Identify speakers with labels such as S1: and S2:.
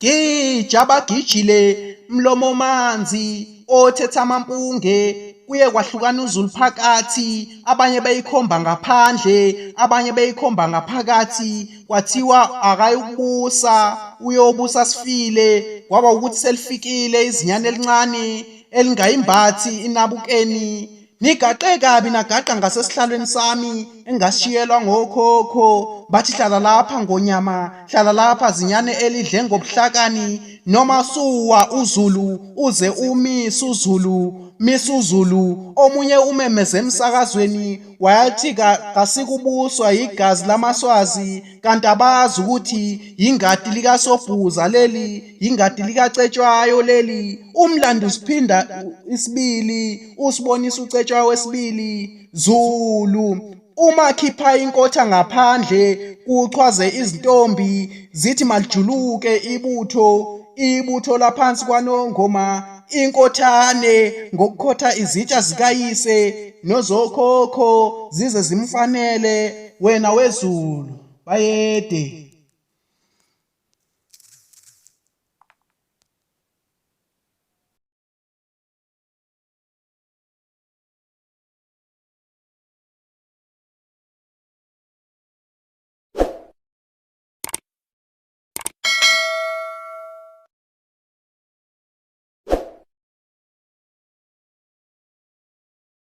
S1: Gija bagijile mlomo manzi othetha amampunge kuye kwahlukana uZulu phakathi, abanye beyikhomba ngaphandle abanye beyikhomba ngaphakathi. Kwathiwa akayokubusa uyobusa Sifile, kwaba ukuthi selifikile izinyane elincane elingayimbathi inabukeni. Nigaqe kabi nagaqa ngasesihlalweni sami engasishiyelwa ngokhokho, bathi hlala lapha ngonyama, hlala lapha zinyane elidle ngobuhlakani. Noma suwa uZulu uze umise uZulu, misa uZulu. Omunye umemeze emsakazweni wayathi kasikubuswa igazi lamaswazi, kanti abazi ukuthi yingadi likaSobhuza leli, yingadi likaCetshwayo leli. Umlando usiphinda isibili, usibonisa uCetshwayo wesibili. Zulu uma khipha inkotha ngaphandle kuchwaze izintombi zithi malijuluke ibutho laphansi kwaNongoma, inkothane ngokukhotha izitsha zikayise nozokhokho zize zimfanele wena weZulu bayede.